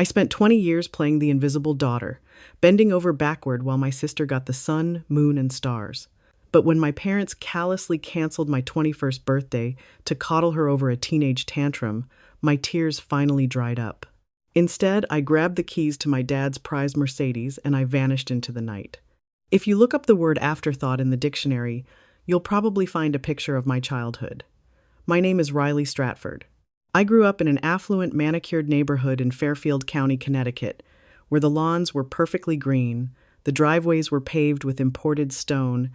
I spent 20 years playing the invisible daughter, bending over backward while my sister got the sun, moon, and stars. But when my parents callously canceled my 21st birthday to coddle her over a teenage tantrum, my tears finally dried up. Instead, I grabbed the keys to my dad's prized Mercedes and I vanished into the night. If you look up the word afterthought in the dictionary, you'll probably find a picture of my childhood. My name is Riley Stratford. I grew up in an affluent, manicured neighborhood in Fairfield County, Connecticut, where the lawns were perfectly green, the driveways were paved with imported stone,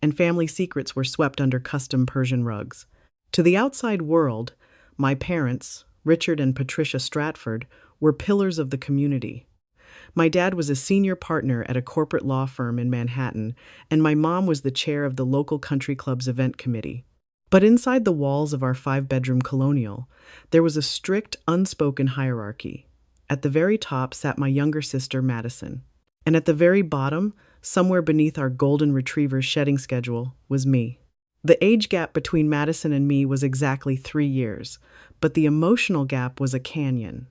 and family secrets were swept under custom Persian rugs. To the outside world, my parents, Richard and Patricia Stratford, were pillars of the community. My dad was a senior partner at a corporate law firm in Manhattan, and my mom was the chair of the local country club's event committee. But inside the walls of our 5-bedroom colonial, there was a strict, unspoken hierarchy. At the very top sat my younger sister, Madison. And at the very bottom, somewhere beneath our golden retriever's shedding schedule, was me. The age gap between Madison and me was exactly 3 years, but the emotional gap was a canyon.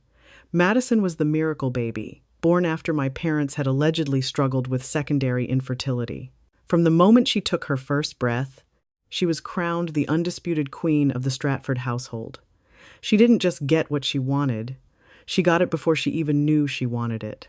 Madison was the miracle baby, born after my parents had allegedly struggled with secondary infertility. From the moment she took her first breath, she was crowned the undisputed queen of the Stratford household. She didn't just get what she wanted, she got it before she even knew she wanted it.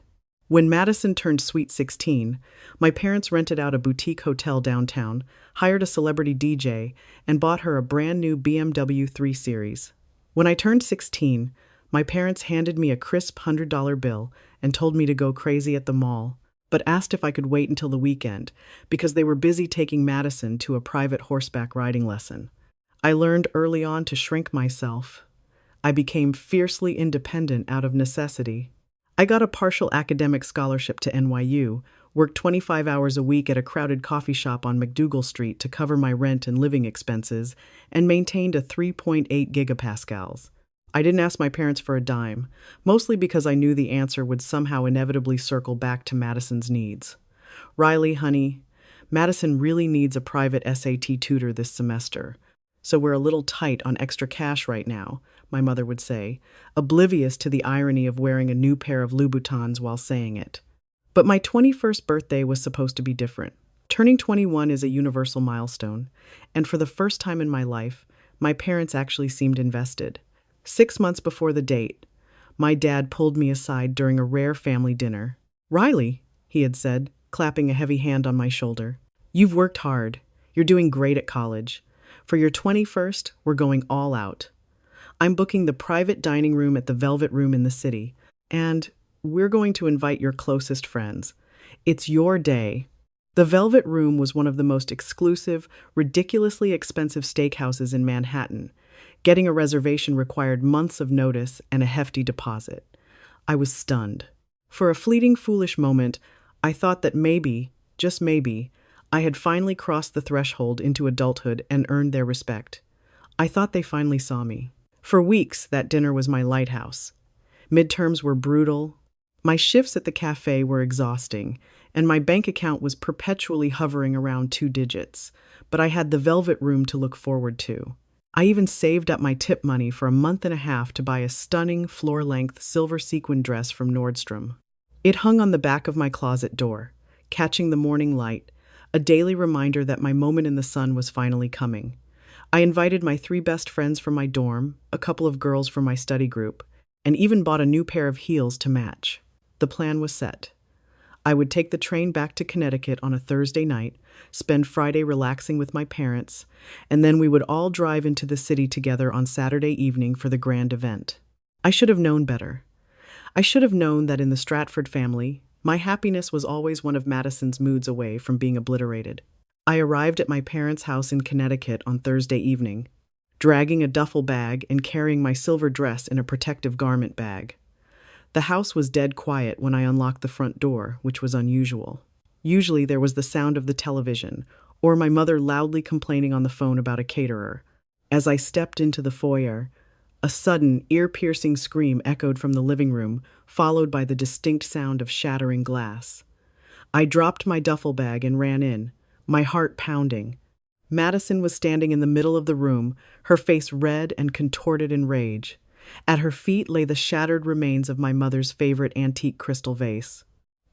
When Madison turned sweet 16, my parents rented out a boutique hotel downtown, hired a celebrity DJ, and bought her a brand new BMW 3 Series. When I turned 16, my parents handed me a crisp $100 bill and told me to go crazy at the mall, but asked if I could wait until the weekend because they were busy taking Madison to a private horseback riding lesson. I learned early on to shrink myself. I became fiercely independent out of necessity. I got a partial academic scholarship to NYU, worked 25 hours a week at a crowded coffee shop on McDougal Street to cover my rent and living expenses, and maintained a 3.8 gigapascals. I didn't ask my parents for a dime, mostly because I knew the answer would somehow inevitably circle back to Madison's needs. Riley, honey, Madison really needs a private SAT tutor this semester, so we're a little tight on extra cash right now, my mother would say, oblivious to the irony of wearing a new pair of Louboutins while saying it. But my 21st birthday was supposed to be different. Turning 21 is a universal milestone, and for the first time in my life, my parents actually seemed invested. 6 months before the date, my dad pulled me aside during a rare family dinner. "Riley," he had said, clapping a heavy hand on my shoulder, "you've worked hard. You're doing great at college. For your 21st, we're going all out. I'm booking the private dining room at the Velvet Room in the city, and we're going to invite your closest friends. It's your day." The Velvet Room was one of the most exclusive, ridiculously expensive steakhouses in Manhattan. Getting a reservation required months of notice and a hefty deposit. I was stunned. For a fleeting, foolish moment, I thought that maybe, just maybe, I had finally crossed the threshold into adulthood and earned their respect. I thought they finally saw me. For weeks, that dinner was my lighthouse. Midterms were brutal. My shifts at the cafe were exhausting, and my bank account was perpetually hovering around 2 digits. But I had the Velvet Room to look forward to. I even saved up my tip money for a month and a half to buy a stunning floor-length silver sequin dress from Nordstrom. It hung on the back of my closet door, catching the morning light, a daily reminder that my moment in the sun was finally coming. I invited my 3 best friends from my dorm, a couple of girls from my study group, and even bought a new pair of heels to match. The plan was set. I would take the train back to Connecticut on a Thursday night, spend Friday relaxing with my parents, and then we would all drive into the city together on Saturday evening for the grand event. I should have known better. I should have known that in the Stratford family, my happiness was always one of Madison's moods away from being obliterated. I arrived at my parents' house in Connecticut on Thursday evening, dragging a duffel bag and carrying my silver dress in a protective garment bag. The house was dead quiet when I unlocked the front door, which was unusual. Usually there was the sound of the television, or my mother loudly complaining on the phone about a caterer. As I stepped into the foyer, a sudden, ear-piercing scream echoed from the living room, followed by the distinct sound of shattering glass. I dropped my duffel bag and ran in, my heart pounding. Madison was standing in the middle of the room, her face red and contorted in rage. At her feet lay the shattered remains of my mother's favorite antique crystal vase.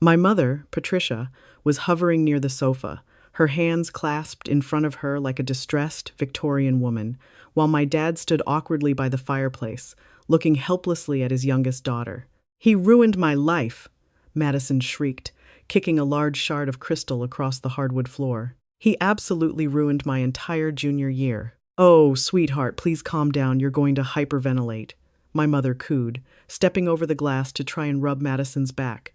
My mother, Patricia, was hovering near the sofa, her hands clasped in front of her like a distressed Victorian woman, while my dad stood awkwardly by the fireplace, looking helplessly at his youngest daughter. "He ruined my life," Madison shrieked, kicking a large shard of crystal across the hardwood floor. "He absolutely ruined my entire junior year." "Oh, sweetheart, please calm down. You're going to hyperventilate," my mother cooed, stepping over the glass to try and rub Madison's back.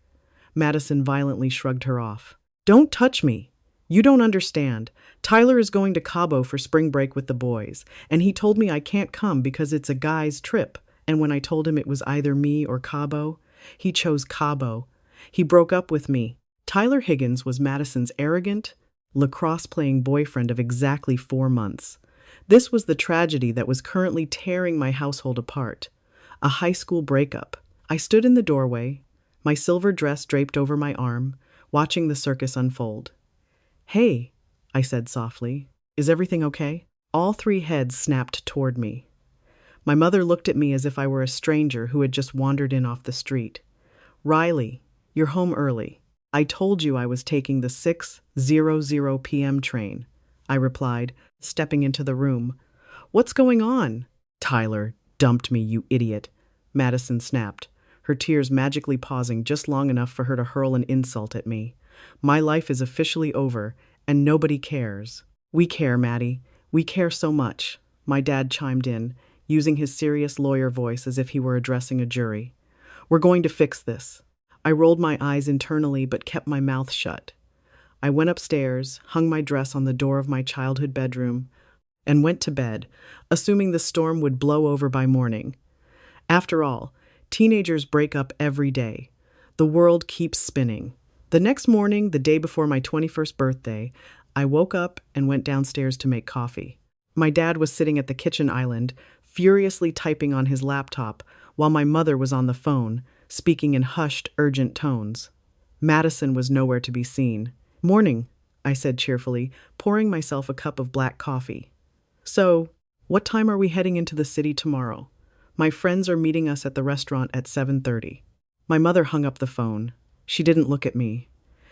Madison violently shrugged her off. "Don't touch me. You don't understand. Tyler is going to Cabo for spring break with the boys, and he told me I can't come because it's a guy's trip. And when I told him it was either me or Cabo, he chose Cabo. He broke up with me." Tyler Higgins was Madison's arrogant, lacrosse-playing boyfriend of exactly 4 months. This was the tragedy that was currently tearing my household apart. A high school breakup. I stood in the doorway, my silver dress draped over my arm, watching the circus unfold. "Hey," I said softly, "is everything okay?" All 3 heads snapped toward me. My mother looked at me as if I were a stranger who had just wandered in off the street. "Riley, you're home early. I told you I was taking the 6:00 p.m. train," I replied, stepping into the room. "What's going on?" "Tyler dumped me, you idiot," Madison snapped, her tears magically pausing just long enough for her to hurl an insult at me. "My life is officially over, and nobody cares." "We care, Maddie. We care so much," my dad chimed in, using his serious lawyer voice as if he were addressing a jury. "We're going to fix this." I rolled my eyes internally but kept my mouth shut. I went upstairs, hung my dress on the door of my childhood bedroom, and went to bed, assuming the storm would blow over by morning. After all, teenagers break up every day. The world keeps spinning. The next morning, the day before my 21st birthday, I woke up and went downstairs to make coffee. My dad was sitting at the kitchen island, furiously typing on his laptop, while my mother was on the phone, speaking in hushed, urgent tones. Madison was nowhere to be seen. "Morning," I said cheerfully, pouring myself a cup of black coffee. "So, what time are we heading into the city tomorrow? My friends are meeting us at the restaurant at 7:30. My mother hung up the phone. She didn't look at me.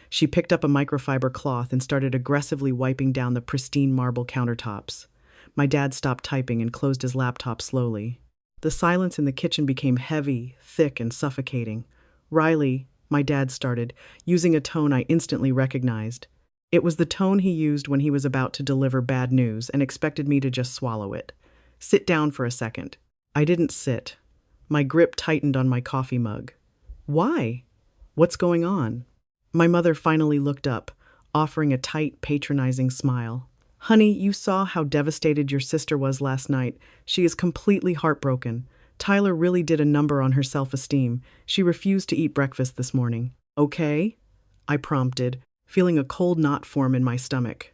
She picked up a microfiber cloth and started aggressively wiping down the pristine marble countertops. My dad stopped typing and closed his laptop slowly. The silence in the kitchen became heavy, thick, and suffocating. "Riley," my dad started, using a tone I instantly recognized. It was the tone he used when he was about to deliver bad news and expected me to just swallow it. "Sit down for a second." I didn't sit. My grip tightened on my coffee mug. "Why? What's going on?" My mother finally looked up, offering a tight, patronizing smile. "Honey, you saw how devastated your sister was last night. She is completely heartbroken. Tyler really did a number on her self-esteem. She refused to eat breakfast this morning." "Okay?" I prompted, feeling a cold knot form in my stomach.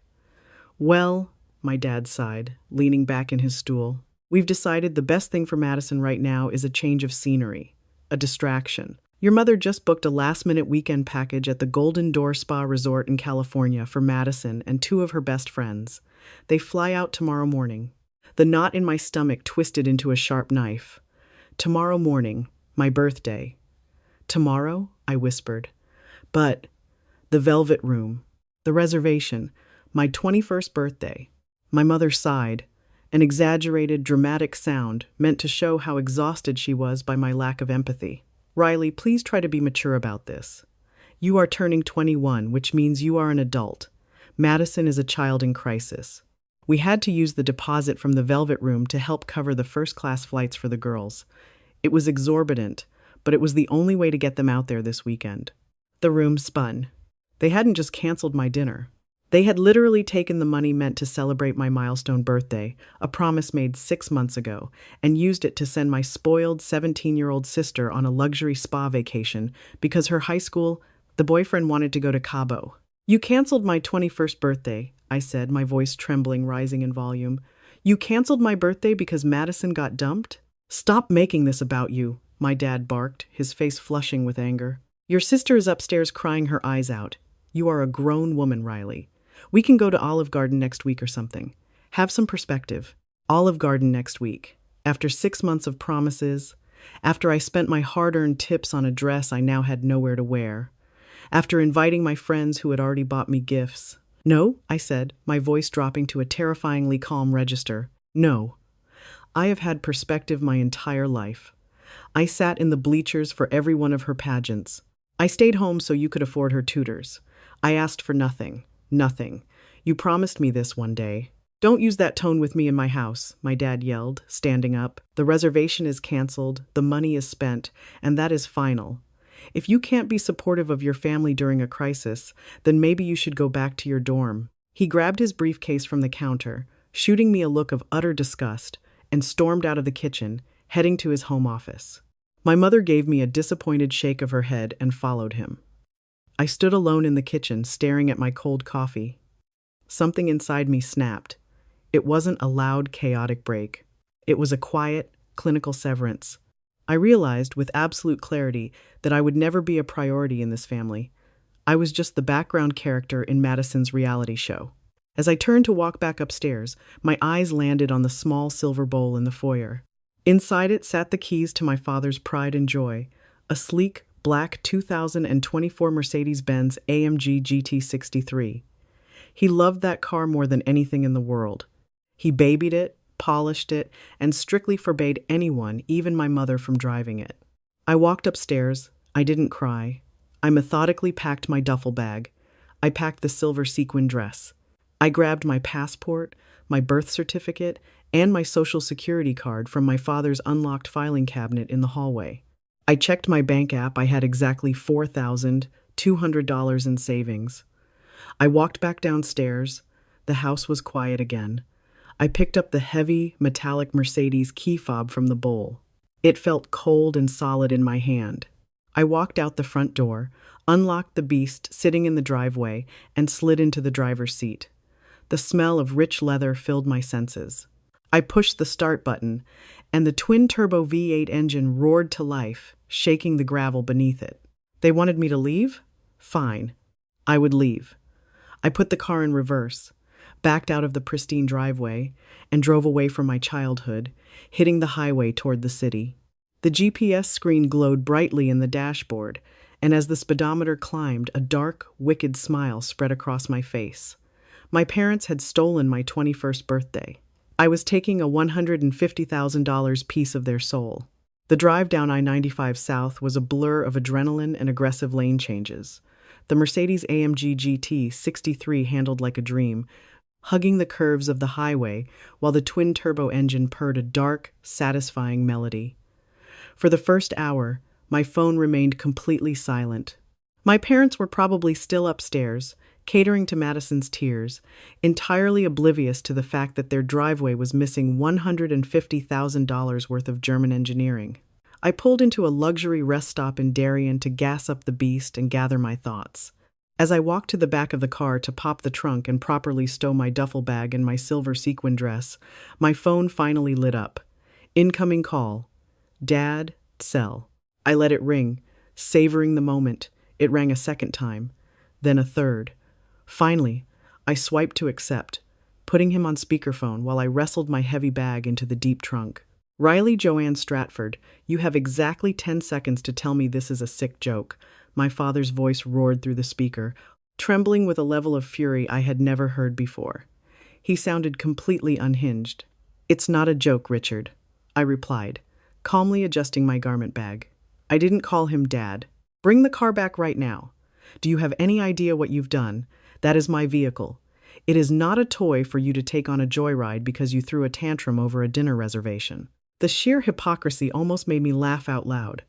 "Well," my dad sighed, leaning back in his stool, "we've decided the best thing for Madison right now is a change of scenery, a distraction. Your mother just booked a last-minute weekend package at the Golden Door Spa Resort in California for Madison and 2 of her best friends. They fly out tomorrow morning." The knot in my stomach twisted into a sharp knife. "Tomorrow morning, my birthday." "Tomorrow?" I whispered. "But the Velvet Room, the reservation, my 21st birthday." My mother sighed, an exaggerated, dramatic sound meant to show how exhausted she was by my lack of empathy. "Riley, please try to be mature about this. You are turning 21, which means you are an adult. Madison is a child in crisis. We had to use the deposit from the Velvet Room to help cover the first-class flights for the girls. It was exorbitant, but it was the only way to get them out there this weekend." The room spun. They hadn't just canceled my dinner. They had literally taken the money meant to celebrate my milestone birthday, a promise made 6 months ago, and used it to send my spoiled 17-year-old sister on a luxury spa vacation because her high school, the boyfriend wanted to go to Cabo. "You canceled my 21st birthday," I said, my voice trembling, rising in volume. "You canceled my birthday because Madison got dumped? Stop making this about you," my dad barked, his face flushing with anger. "Your sister is upstairs crying her eyes out. You are a grown woman, Riley. We can go to Olive Garden next week or something. Have some perspective." "Olive Garden next week." After 6 months of promises, after I spent my hard-earned tips on a dress I now had nowhere to wear, after inviting my friends who had already bought me gifts. No, I said, my voice dropping to a terrifyingly calm register. No. I have had perspective my entire life. I sat in the bleachers for every one of her pageants. I stayed home so you could afford her tutors. I asked for nothing. Nothing. You promised me this one day. Don't use that tone with me in my house, my dad yelled, standing up. The reservation is canceled, the money is spent, and that is final. If you can't be supportive of your family during a crisis, then maybe you should go back to your dorm. He grabbed his briefcase from the counter, shooting me a look of utter disgust, and stormed out of the kitchen, heading to his home office. My mother gave me a disappointed shake of her head and followed him. I stood alone in the kitchen, staring at my cold coffee. Something inside me snapped. It wasn't a loud, chaotic break. It was a quiet, clinical severance. I realized with absolute clarity that I would never be a priority in this family. I was just the background character in Madison's reality show. As I turned to walk back upstairs, my eyes landed on the small silver bowl in the foyer. Inside it sat the keys to my father's pride and joy, a sleek, black 2024 Mercedes-Benz AMG GT63. He loved that car more than anything in the world. He babied it, polished it, and strictly forbade anyone, even my mother, from driving it. I walked upstairs. I didn't cry. I methodically packed my duffel bag. I packed the silver sequin dress. I grabbed my passport, my birth certificate, and my social security card from my father's unlocked filing cabinet in the hallway. I checked my bank app. I had exactly $4,200 in savings. I walked back downstairs. The house was quiet again. I picked up the heavy, metallic Mercedes key fob from the bowl. It felt cold and solid in my hand. I walked out the front door, unlocked the beast sitting in the driveway, and slid into the driver's seat. The smell of rich leather filled my senses. I pushed the start button, and the twin-turbo V8 engine roared to life, shaking the gravel beneath it. They wanted me to leave? Fine. I would leave. I put the car in reverse, backed out of the pristine driveway, and drove away from my childhood, hitting the highway toward the city. The GPS screen glowed brightly in the dashboard, and as the speedometer climbed, a dark, wicked smile spread across my face. My parents had stolen my 21st birthday. I was taking a $150,000 piece of their soul. The drive down I-95 South was a blur of adrenaline and aggressive lane changes. The Mercedes AMG GT63 handled like a dream, hugging the curves of the highway while the twin-turbo engine purred a dark, satisfying melody. For the first hour, my phone remained completely silent. My parents were probably still upstairs, catering to Madison's tears, entirely oblivious to the fact that their driveway was missing $150,000 worth of German engineering. I pulled into a luxury rest stop in Darien to gas up the beast and gather my thoughts. As I walked to the back of the car to pop the trunk and properly stow my duffel bag and my silver sequin dress, my phone finally lit up. Incoming call. Dad, cell. I let it ring, savoring the moment. It rang a second time, then a third. Finally, I swiped to accept, putting him on speakerphone while I wrestled my heavy bag into the deep trunk. Riley Joanne Stratford, you have exactly 10 seconds to tell me this is a sick joke. My father's voice roared through the speaker, trembling with a level of fury I had never heard before. He sounded completely unhinged. It's not a joke, Richard, I replied, calmly adjusting my garment bag. I didn't call him Dad. Bring the car back right now. Do you have any idea what you've done? That is my vehicle. It is not a toy for you to take on a joyride because you threw a tantrum over a dinner reservation. The sheer hypocrisy almost made me laugh out loud.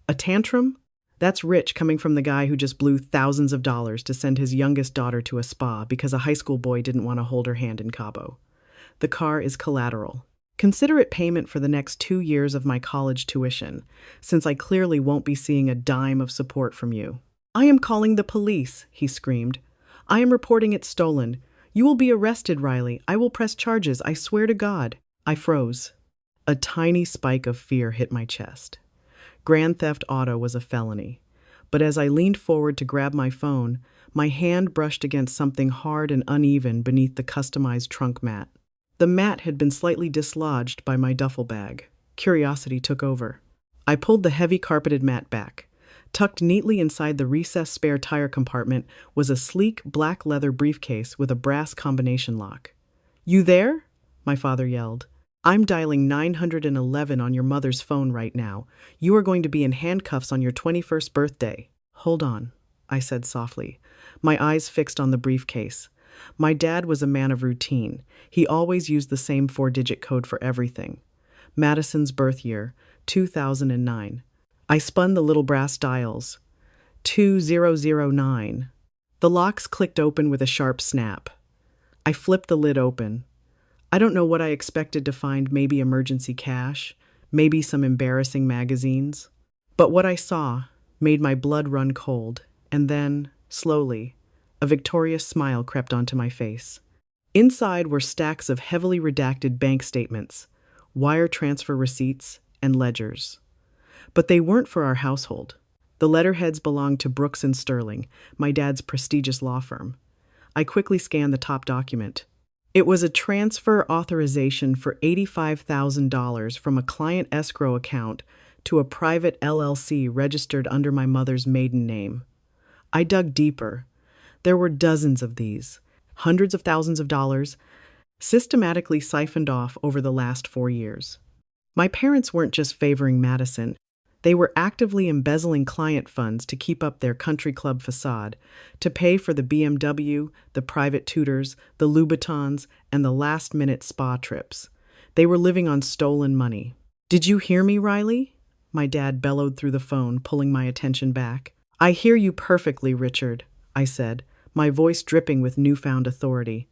A tantrum? That's rich coming from the guy who just blew thousands of dollars to send his youngest daughter to a spa because a high school boy didn't want to hold her hand in Cabo. The car is collateral. Consider it payment for the next 2 years of my college tuition, since I clearly won't be seeing a dime of support from you. I am calling the police, he screamed. I am reporting it stolen. You will be arrested, Riley. I will press charges, I swear to God. I froze. A tiny spike of fear hit my chest. Grand theft auto was a felony. But as I leaned forward to grab my phone, my hand brushed against something hard and uneven beneath the customized trunk mat. The mat had been slightly dislodged by my duffel bag. Curiosity took over. I pulled the heavy carpeted mat back. Tucked neatly inside the recessed spare tire compartment was a sleek black leather briefcase with a brass combination lock. "You there?" my father yelled. "I'm dialing 911 on your mother's phone right now. You are going to be in handcuffs on your 21st birthday." "Hold on," I said softly, my eyes fixed on the briefcase. My dad was a man of routine. He always used the same four-digit code for everything. Madison's birth year, 2009. I spun the little brass dials. 2009. The locks clicked open with a sharp snap. I flipped the lid open. I don't know what I expected to find, maybe emergency cash, maybe some embarrassing magazines. But what I saw made my blood run cold, and then, slowly, a victorious smile crept onto my face. Inside were stacks of heavily redacted bank statements, wire transfer receipts, and ledgers. But they weren't for our household. The letterheads belonged to Brooks and Sterling, my dad's prestigious law firm. I quickly scanned the top document. It was a transfer authorization for $85,000 from a client escrow account to a private LLC registered under my mother's maiden name. I dug deeper. There were dozens of these, hundreds of thousands of dollars, systematically siphoned off over the last 4 years. My parents weren't just favoring Madison. They were actively embezzling client funds to keep up their country club facade, to pay for the BMW, the private tutors, the Louboutins, and the last-minute spa trips. They were living on stolen money. "Did you hear me, Riley?" my dad bellowed through the phone, pulling my attention back. "I hear you perfectly, Richard," I said, my voice dripping with newfound authority.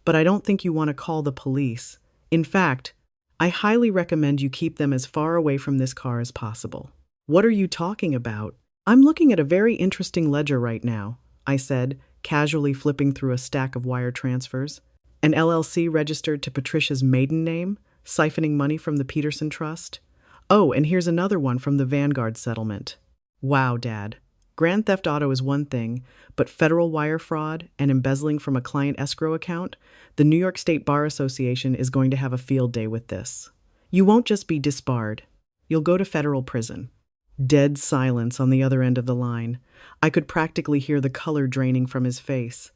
"But I don't think you want to call the police. In fact, I highly recommend you keep them as far away from this car as possible." "What are you talking about?" "I'm looking at a very interesting ledger right now," I said, casually flipping through a stack of wire transfers. "An LLC registered to Patricia's maiden name, siphoning money from the Peterson Trust. Oh, and here's another one from the Vanguard settlement." "Wow, Dad. Grand theft auto is one thing, but federal wire fraud and embezzling from a client escrow account? The New York State Bar Association is going to have a field day with this. You won't just be disbarred. You'll go to federal prison." Dead silence on the other end of the line. I could practically hear the color draining from his face.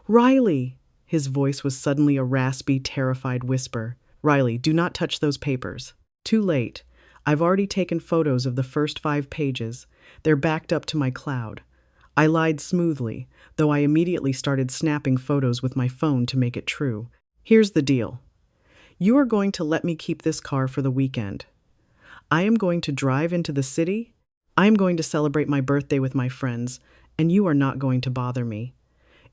"Riley!" His voice was suddenly a raspy, terrified whisper. "Riley, do not touch those papers." "Too late. I've already taken photos of the first 5 pages. They're backed up to my cloud." I lied smoothly, though I immediately started snapping photos with my phone to make it true. "Here's the deal. You are going to let me keep this car for the weekend. I am going to drive into the city. I am going to celebrate my birthday with my friends, and you are not going to bother me.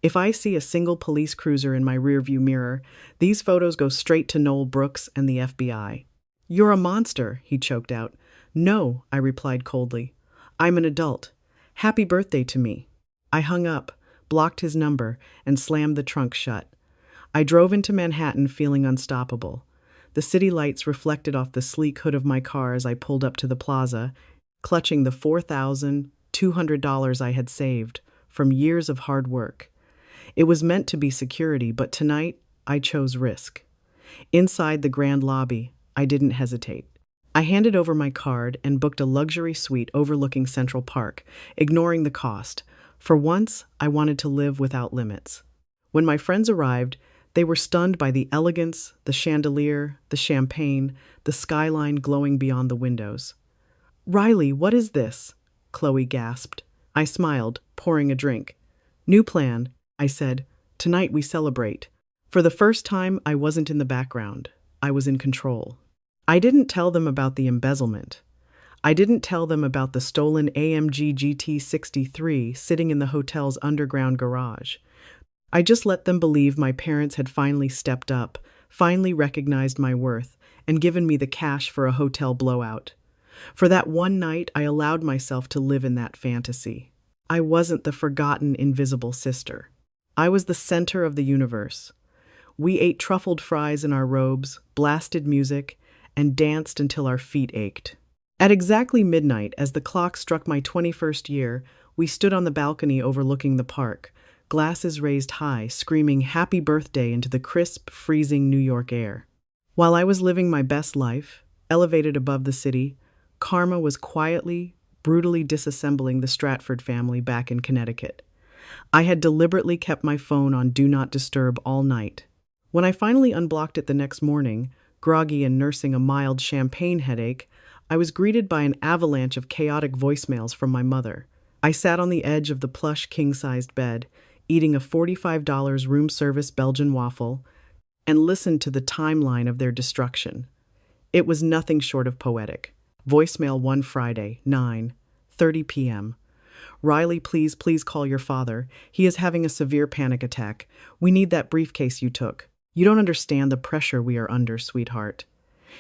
If I see a single police cruiser in my rearview mirror, these photos go straight to Noel Brooks and the FBI." "You're a monster," he choked out. "No," I replied coldly. "I'm an adult. Happy birthday to me." I hung up, blocked his number, and slammed the trunk shut. I drove into Manhattan feeling unstoppable. The city lights reflected off the sleek hood of my car as I pulled up to the plaza, clutching the $4,200 I had saved from years of hard work. It was meant to be security, but tonight I chose risk. Inside the grand lobby, I didn't hesitate. I handed over my card and booked a luxury suite overlooking Central Park, ignoring the cost. For once, I wanted to live without limits. When my friends arrived, they were stunned by the elegance, the chandelier, the champagne, the skyline glowing beyond the windows. "Riley, what is this?" Chloe gasped. I smiled, pouring a drink. "New plan," I said. "Tonight we celebrate." For the first time, I wasn't in the background. I was in control. I didn't tell them about the embezzlement. I didn't tell them about the stolen AMG GT63 sitting in the hotel's underground garage. I just let them believe my parents had finally stepped up, finally recognized my worth, and given me the cash for a hotel blowout. For that one night, I allowed myself to live in that fantasy. I wasn't the forgotten, invisible sister. I was the center of the universe. We ate truffled fries in our robes, blasted music, and danced until our feet ached. At exactly midnight, as the clock struck my 21st year, we stood on the balcony overlooking the park, glasses raised high, screaming happy birthday into the crisp, freezing New York air. While I was living my best life, elevated above the city, karma was quietly, brutally disassembling the Stratford family back in Connecticut. I had deliberately kept my phone on Do Not Disturb all night. When I finally unblocked it the next morning, groggy and nursing a mild champagne headache, I was greeted by an avalanche of chaotic voicemails from my mother. I sat on the edge of the plush king-sized bed, eating a $45 room service Belgian waffle, and listened to the timeline of their destruction. It was nothing short of poetic. Voicemail 1 Friday, 9:30 p.m. Riley, please call your father. He is having a severe panic attack. We need that briefcase you took. You don't understand the pressure we are under, sweetheart.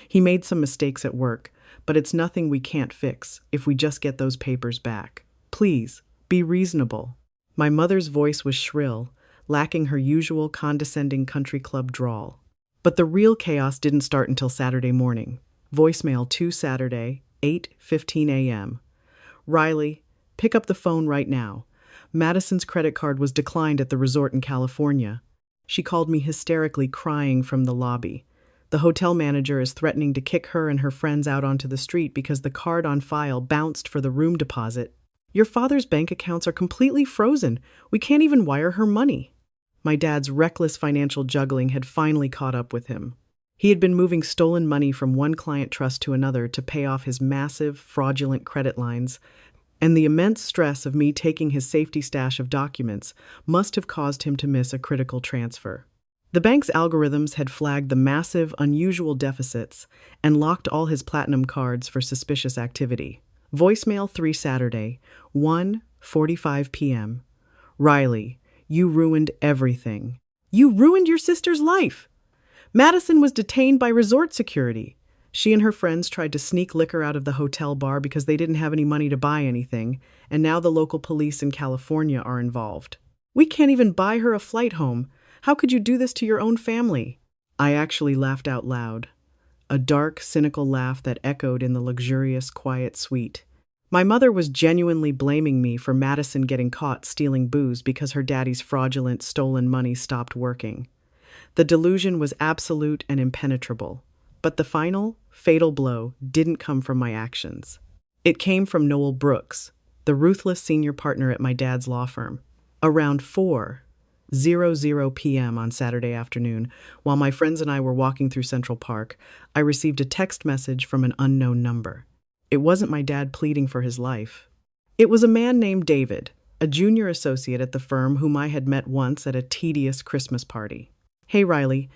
He made some mistakes at work, but it's nothing we can't fix if we just get those papers back. Please, be reasonable. My mother's voice was shrill, lacking her usual condescending country club drawl. But the real chaos didn't start until Saturday morning. Voicemail 2 Saturday, 8:15 a.m. Riley, pick up the phone right now. Madison's credit card was declined at the resort in California. She called me hysterically crying from the lobby. The hotel manager is threatening to kick her and her friends out onto the street because the card on file bounced for the room deposit. Your father's bank accounts are completely frozen. We can't even wire her money. My dad's reckless financial juggling had finally caught up with him. He had been moving stolen money from one client trust to another to pay off his massive, fraudulent credit lines, and the immense stress of me taking his safety stash of documents must have caused him to miss a critical transfer. The bank's algorithms had flagged the massive, unusual deficits and locked all his platinum cards for suspicious activity. Voicemail 3 Saturday, 1:45 p.m. Riley, you ruined everything. You ruined your sister's life. Madison was detained by resort security. She and her friends tried to sneak liquor out of the hotel bar because they didn't have any money to buy anything, and now the local police in California are involved. We can't even buy her a flight home. How could you do this to your own family? I actually laughed out loud. A dark, cynical laugh that echoed in the luxurious, quiet suite. My mother was genuinely blaming me for Madison getting caught stealing booze because her daddy's fraudulent, stolen money stopped working. The delusion was absolute and impenetrable. But the final, fatal blow didn't come from my actions. It came from Noel Brooks, the ruthless senior partner at my dad's law firm. Around 4:00 p.m. on Saturday afternoon, while my friends and I were walking through Central Park, I received a text message from an unknown number. It wasn't my dad pleading for his life. It was a man named David, a junior associate at the firm whom I had met once at a tedious Christmas party. Hey Riley,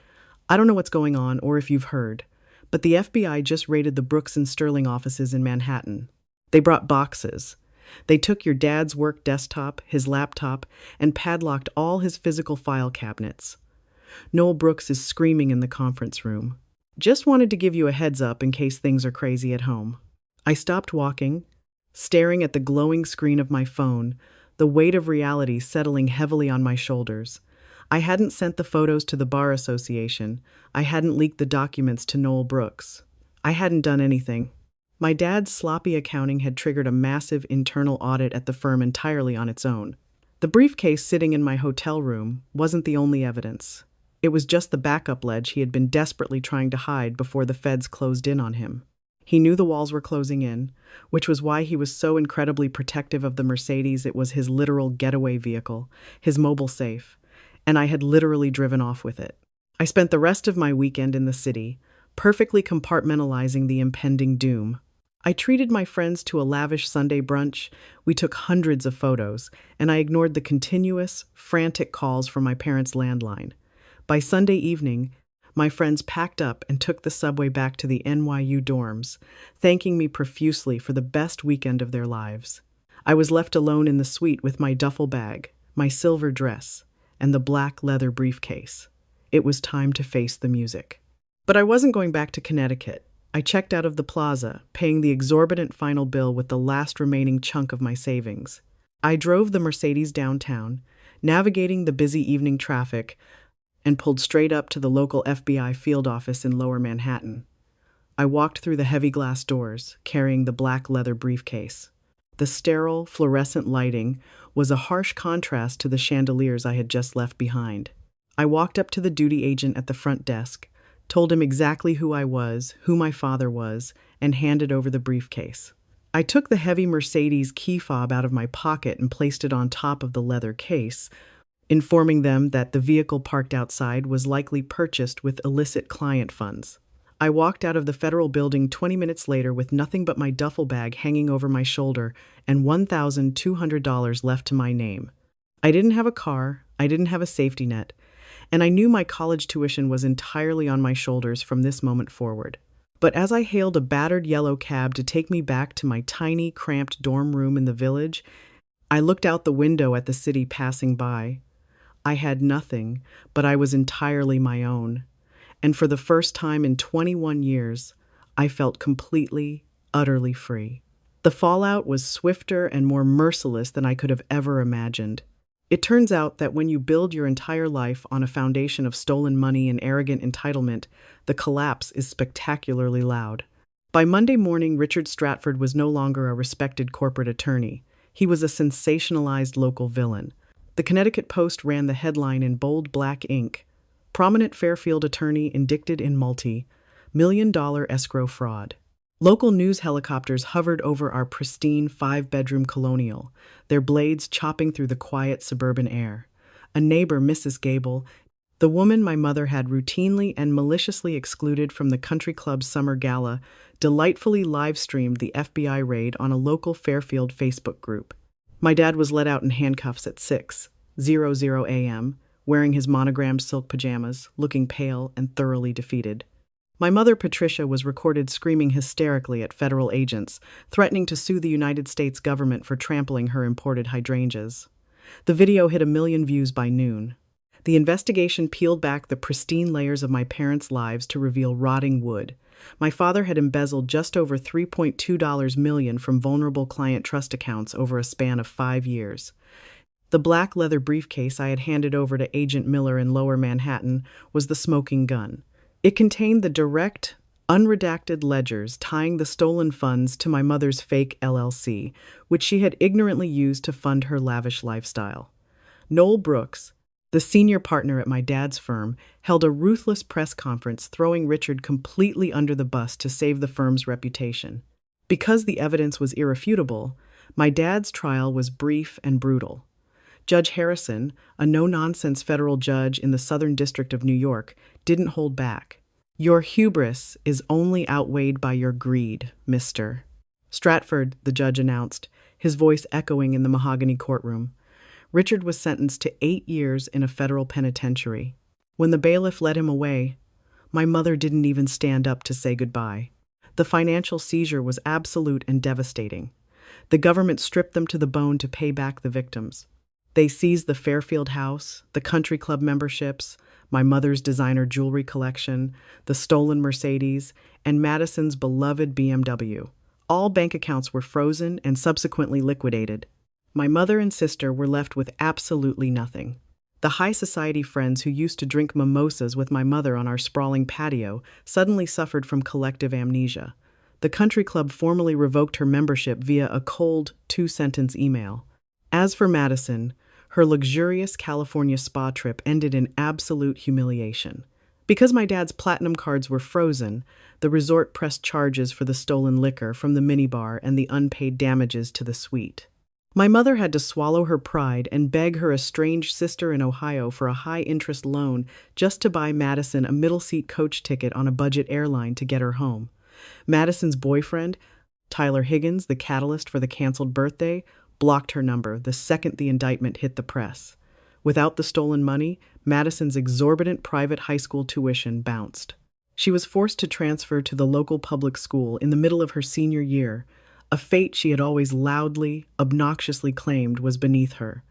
I don't know what's going on or if you've heard, but the FBI just raided the Brooks and Sterling offices in Manhattan. They brought boxes. They took your dad's work desktop, his laptop, and padlocked all his physical file cabinets. Noel Brooks is screaming in the conference room. Just wanted to give you a heads up in case things are crazy at home. I stopped walking, staring at the glowing screen of my phone, the weight of reality settling heavily on my shoulders. I hadn't sent the photos to the Bar Association. I hadn't leaked the documents to Noel Brooks. I hadn't done anything. My dad's sloppy accounting had triggered a massive internal audit at the firm entirely on its own. The briefcase sitting in my hotel room wasn't the only evidence. It was just the backup ledge he had been desperately trying to hide before the feds closed in on him. He knew the walls were closing in, which was why he was so incredibly protective of the Mercedes. It was his literal getaway vehicle, his mobile safe, and I had literally driven off with it. I spent the rest of my weekend in the city, perfectly compartmentalizing the impending doom. I treated my friends to a lavish Sunday brunch, we took hundreds of photos, and I ignored the continuous, frantic calls from my parents' landline. By Sunday evening, my friends packed up and took the subway back to the NYU dorms, thanking me profusely for the best weekend of their lives. I was left alone in the suite with my duffel bag, my silver dress, and the black leather briefcase. It was time to face the music. But I wasn't going back to Connecticut. I checked out of the plaza, paying the exorbitant final bill with the last remaining chunk of my savings. I drove the Mercedes downtown, navigating the busy evening traffic, and pulled straight up to the local FBI field office in Lower Manhattan. I walked through the heavy glass doors, carrying the black leather briefcase. The sterile, fluorescent lighting was a harsh contrast to the chandeliers I had just left behind. I walked up to the duty agent at the front desk, told him exactly who I was, who my father was, and handed over the briefcase. I took the heavy Mercedes key fob out of my pocket and placed it on top of the leather case, informing them that the vehicle parked outside was likely purchased with illicit client funds. I walked out of the federal building 20 minutes later with nothing but my duffel bag hanging over my shoulder and $1,200 left to my name. I didn't have a car, I didn't have a safety net, and I knew my college tuition was entirely on my shoulders from this moment forward. But as I hailed a battered yellow cab to take me back to my tiny, cramped dorm room in the village, I looked out the window at the city passing by. I had nothing, but I was entirely my own. And for the first time in 21 years, I felt completely, utterly free. The fallout was swifter and more merciless than I could have ever imagined. It turns out that when you build your entire life on a foundation of stolen money and arrogant entitlement, the collapse is spectacularly loud. By Monday morning, Richard Stratford was no longer a respected corporate attorney. He was a sensationalized local villain. The Connecticut Post ran the headline in bold black ink: "Prominent Fairfield attorney indicted in multi-million-dollar escrow fraud." Local news helicopters hovered over our pristine 5-bedroom colonial, their blades chopping through the quiet suburban air. A neighbor, Mrs. Gable, the woman my mother had routinely and maliciously excluded from the country club's summer gala, delightfully live-streamed the FBI raid on a local Fairfield Facebook group. My dad was let out in handcuffs at 6:00 a.m., wearing his monogrammed silk pajamas, looking pale and thoroughly defeated. My mother, Patricia, was recorded screaming hysterically at federal agents, threatening to sue the United States government for trampling her imported hydrangeas. The video hit 1 million views by noon. The investigation peeled back the pristine layers of my parents' lives to reveal rotting wood. My father had embezzled just over $3.2 million from vulnerable client trust accounts over a span of 5 years. The black leather briefcase I had handed over to Agent Miller in Lower Manhattan was the smoking gun. It contained the direct, unredacted ledgers tying the stolen funds to my mother's fake LLC, which she had ignorantly used to fund her lavish lifestyle. Noel Brooks, the senior partner at my dad's firm, held a ruthless press conference throwing Richard completely under the bus to save the firm's reputation. Because the evidence was irrefutable, my dad's trial was brief and brutal. Judge Harrison, a no-nonsense federal judge in the Southern District of New York, didn't hold back. "Your hubris is only outweighed by your greed, Mr. Stratford," the judge announced, his voice echoing in the mahogany courtroom. Richard was sentenced to 8 years in a federal penitentiary. When the bailiff led him away, my mother didn't even stand up to say goodbye. The financial seizure was absolute and devastating. The government stripped them to the bone to pay back the victims. They seized the Fairfield house, the country club memberships, my mother's designer jewelry collection, the stolen Mercedes, and Madison's beloved BMW. All bank accounts were frozen and subsequently liquidated. My mother and sister were left with absolutely nothing. The high society friends who used to drink mimosas with my mother on our sprawling patio suddenly suffered from collective amnesia. The country club formally revoked her membership via a cold 2-sentence email. As for Madison, her luxurious California spa trip ended in absolute humiliation. Because my dad's platinum cards were frozen, the resort pressed charges for the stolen liquor from the minibar and the unpaid damages to the suite. My mother had to swallow her pride and beg her estranged sister in Ohio for a high-interest loan just to buy Madison a middle-seat coach ticket on a budget airline to get her home. Madison's boyfriend, Tyler Higgins, the catalyst for the canceled birthday, blocked her number the second the indictment hit the press. Without the stolen money, Madison's exorbitant private high school tuition bounced. She was forced to transfer to the local public school in the middle of her senior year, a fate she had always loudly, obnoxiously claimed was beneath her.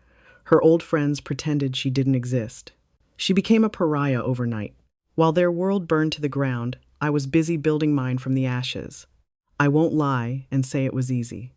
Her old friends pretended she didn't exist. She became a pariah overnight. While their world burned to the ground, I was busy building mine from the ashes. I won't lie and say it was easy.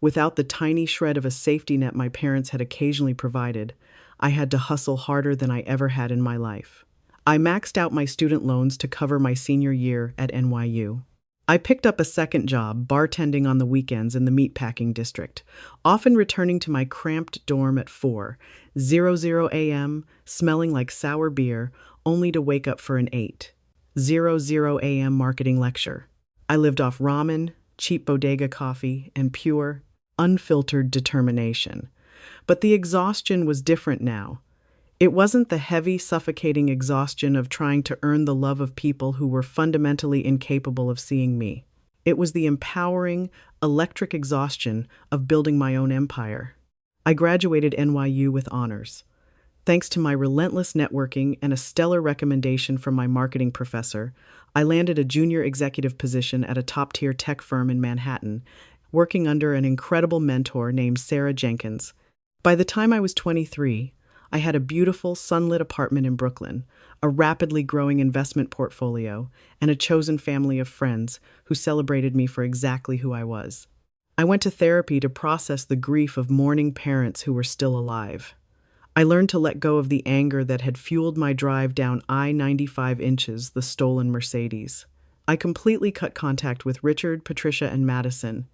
Without the tiny shred of a safety net my parents had occasionally provided, I had to hustle harder than I ever had in my life. I maxed out my student loans to cover my senior year at NYU. I picked up a second job, bartending on the weekends in the meatpacking district, often returning to my cramped dorm at 4:00 a.m., smelling like sour beer, only to wake up for an 8:00 a.m. marketing lecture. I lived off ramen, cheap bodega coffee, and pure, unfiltered determination. But the exhaustion was different now. It wasn't the heavy, suffocating exhaustion of trying to earn the love of people who were fundamentally incapable of seeing me. It was the empowering, electric exhaustion of building my own empire. I graduated NYU with honors. Thanks to my relentless networking and a stellar recommendation from my marketing professor, I landed a junior executive position at a top-tier tech firm in Manhattan, working under an incredible mentor named Sarah Jenkins. By the time I was 23, I had a beautiful, sunlit apartment in Brooklyn, a rapidly growing investment portfolio, and a chosen family of friends who celebrated me for exactly who I was. I went to therapy to process the grief of mourning parents who were still alive. I learned to let go of the anger that had fueled my drive down I-95 inches, the stolen Mercedes. I completely cut contact with Richard, Patricia, and Madison.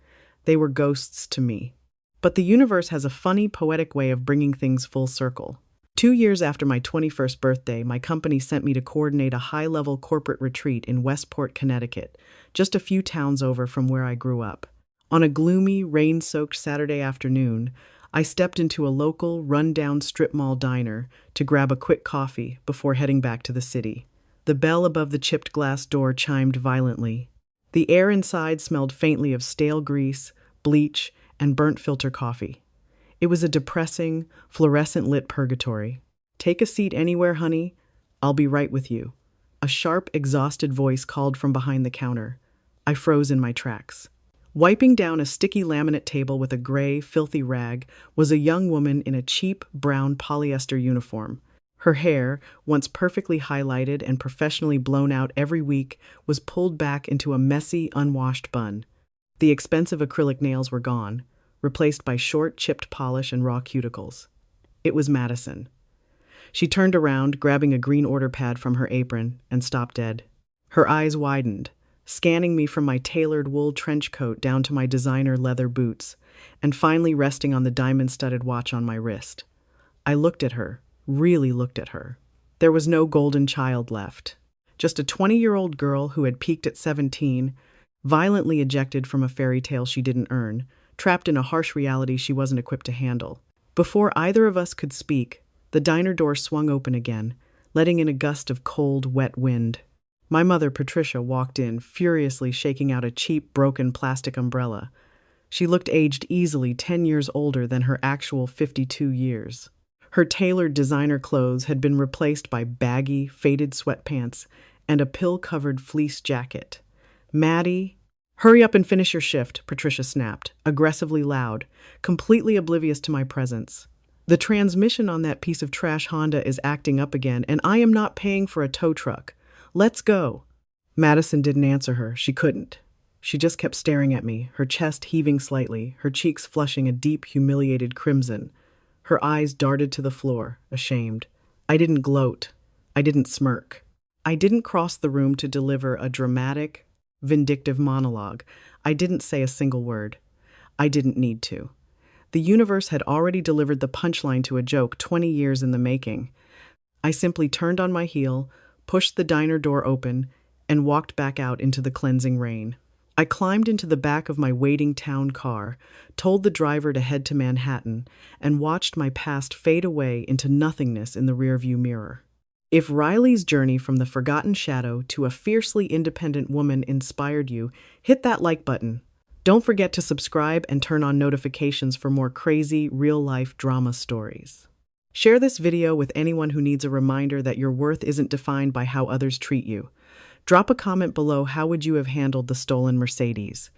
They were ghosts to me. But the universe has a funny, poetic way of bringing things full circle. 2 years after my 21st birthday, my company sent me to coordinate a high-level corporate retreat in Westport, Connecticut, just a few towns over from where I grew up. On a gloomy, rain-soaked Saturday afternoon, I stepped into a local, run-down strip mall diner to grab a quick coffee before heading back to the city. The bell above the chipped glass door chimed violently. The air inside smelled faintly of stale grease, bleach, and burnt filter coffee. It was a depressing, fluorescent-lit purgatory. "Take a seat anywhere, honey. I'll be right with you." A sharp, exhausted voice called from behind the counter. I froze in my tracks. Wiping down a sticky laminate table with a gray, filthy rag was a young woman in a cheap, brown polyester uniform. Her hair, once perfectly highlighted and professionally blown out every week, was pulled back into a messy, unwashed bun. The expensive acrylic nails were gone, replaced by short, chipped polish and raw cuticles. It was Madison. She turned around, grabbing a green order pad from her apron, and stopped dead. Her eyes widened, scanning me from my tailored wool trench coat down to my designer leather boots, and finally resting on the diamond-studded watch on my wrist. I looked at her, really looked at her. There was no golden child left. Just a 20-year-old girl who had peaked at 17, violently ejected from a fairy tale she didn't earn, trapped in a harsh reality she wasn't equipped to handle. Before either of us could speak, the diner door swung open again, letting in a gust of cold, wet wind. My mother, Patricia, walked in, furiously shaking out a cheap, broken plastic umbrella. She looked aged easily 10 years older than her actual 52 years. Her tailored designer clothes had been replaced by baggy, faded sweatpants and a pill-covered fleece jacket. "Maddie, hurry up and finish your shift," Patricia snapped, aggressively loud, completely oblivious to my presence. "The transmission on that piece of trash Honda is acting up again, and I am not paying for a tow truck. Let's go." Madison didn't answer her. She couldn't. She just kept staring at me, her chest heaving slightly, her cheeks flushing a deep, humiliated crimson. Her eyes darted to the floor, ashamed. I didn't gloat. I didn't smirk. I didn't cross the room to deliver a dramatic, vindictive monologue. I didn't say a single word. I didn't need to. The universe had already delivered the punchline to a joke 20 years in the making. I simply turned on my heel, pushed the diner door open, and walked back out into the cleansing rain. I climbed into the back of my waiting town car, told the driver to head to Manhattan, and watched my past fade away into nothingness in the rearview mirror. If Riley's journey from the forgotten shadow to a fiercely independent woman inspired you, hit that like button. Don't forget to subscribe and turn on notifications for more crazy, real-life drama stories. Share this video with anyone who needs a reminder that your worth isn't defined by how others treat you. Drop a comment below. How would you have handled the stolen Mercedes?